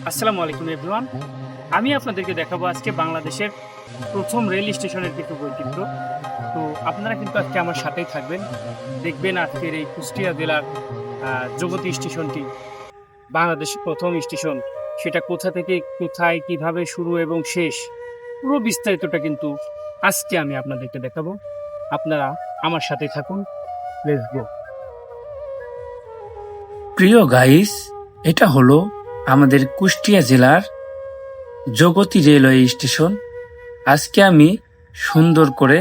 আসসালামু আলাইকুম এভরিওয়ান। আমি আপনাদেরকে দেখাবো আজকে বাংলাদেশের প্রথম রেল স্টেশনের কিছু বৈচিত্র্য। তো আপনারা কিন্তু আজকে আমার সাথেই থাকবেন, দেখবেন আজকের এই কুষ্টিয়া জেলার জগতী স্টেশনটি বাংলাদেশের প্রথম স্টেশন। সেটা কোথা থেকে কোথায় কিভাবে শুরু এবং শেষ, পুরো বিস্তারিতটা কিন্তু আজকে আমি আপনাদেরকে দেখাবো। আপনারা আমার সাথেই থাকুন, লেটস গো। প্রিয় গাইস, এটা হলো আমাদের কুষ্টিয়া জেলার জগতী রেলওয়ে স্টেশন। আজকে আমি সুন্দর করে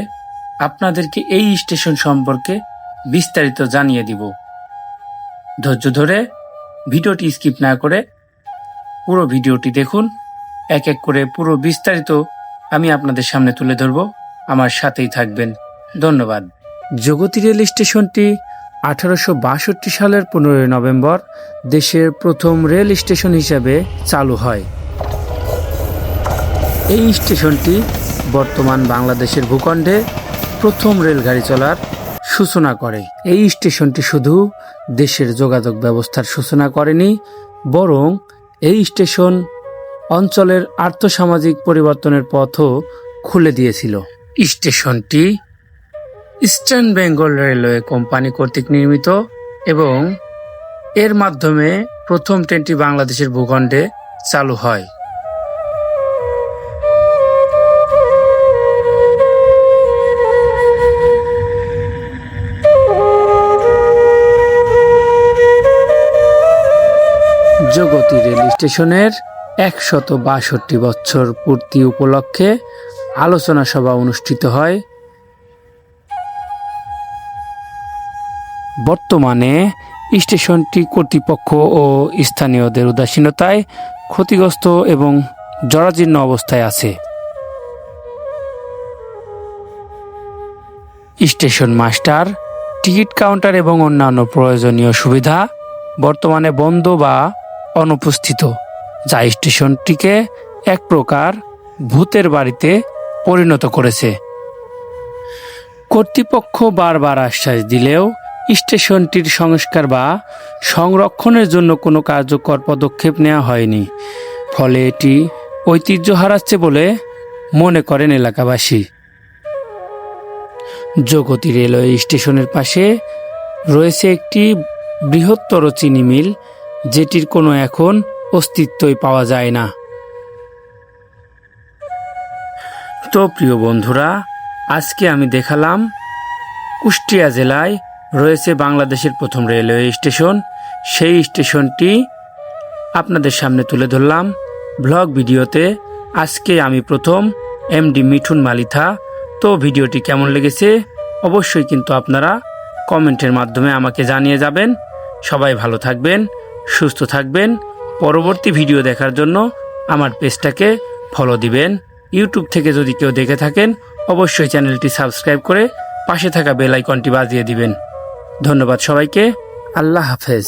আপনাদেরকে এই স্টেশন সম্পর্কে বিস্তারিত জানিয়ে দিব। ধৈর্য ধরে ভিডিওটি স্কিপ না করে পুরো ভিডিওটি দেখুন। এক এক করে পুরো বিস্তারিত আমি আপনাদের সামনে তুলে ধরব, আমার সাথেই থাকবেন। ধন্যবাদ। জগতী রেল স্টেশনটি 1862 সালের 15 নভেম্বর দেশের প্রথম রেল স্টেশন হিসেবে চালু হয়। এই স্টেশনটি বর্তমান বাংলাদেশের ভূখণ্ডে প্রথম রেলগাড়ি চলার সূচনা করে। এই স্টেশনটি শুধু দেশের যোগাযোগ ব্যবস্থার সূচনা করেনি, বরং এই স্টেশন অঞ্চলের আর্থসামাজিক পরিবর্তনের পথও খুলে দিয়েছিল। স্টেশনটি ইস্টার্ন বেঙ্গল রেলওয়ে কোম্পানি কর্তৃক নির্মিত এবং এর মাধ্যমে প্রথম ট্রেনটি বাংলাদেশের ভূখণ্ডে চালু হয়। জগতী রেল স্টেশনের 162 বছর পূর্তি উপলক্ষে আলোচনা সভা অনুষ্ঠিত হয়। বর্তমানে স্টেশনটি কর্তৃপক্ষ ও স্থানীয়দের উদাসীনতায় ক্ষতিগ্রস্ত এবং জরাজীর্ণ অবস্থায় আছে। স্টেশন মাস্টার, টিকিট কাউন্টার এবং অন্যান্য প্রয়োজনীয় সুবিধা বর্তমানে বন্ধ বা অনুপস্থিত, যা স্টেশনটিকে এক প্রকার ভূতের বাড়িতে পরিণত করেছে। কর্তৃপক্ষ বারবার আশ্বাস দিলেও স্টেশনটির সংস্কার বা সংরক্ষণের জন্য কোনো কার্যকর পদক্ষেপ নেওয়া হয়নি, ফলে এটি ঐতিহ্য হারাচ্ছে বলে মনে করেন এলাকাবাসী। জগতী রেলওয়ে স্টেশনের পাশে রয়েছে একটি বৃহত্তর চিনি মিল, যেটির কোনো এখন অস্তিত্বই পাওয়া যায় না। তো প্রিয় বন্ধুরা, আজকে আমি দেখালাম কুষ্টিয়া জেলায় রয়েছে বাংলাদেশের প্রথম রেলওয়ে স্টেশন। সেই স্টেশনটি আপনাদের সামনে তুলে ধরলাম ব্লগ ভিডিওতে। আজকে আমি প্রথম এমডি মিঠুন মালিথা। তো ভিডিওটি কেমন লেগেছে অবশ্যই কিন্তু আপনারা কমেন্টের মাধ্যমে আমাকে জানিয়ে যাবেন। সবাই ভালো থাকবেন, সুস্থ থাকবেন। পরবর্তী ভিডিও দেখার জন্য আমার পেজটাকে ফলো দিবেন। ইউটিউব থেকে যদি কেউ দেখে থাকেন অবশ্যই চ্যানেলটি সাবস্ক্রাইব করে পাশে থাকা বেল আইকনটি বাজিয়ে দিবেন। ধন্যবাদ সবাইকে। আল্লাহ হাফেজ।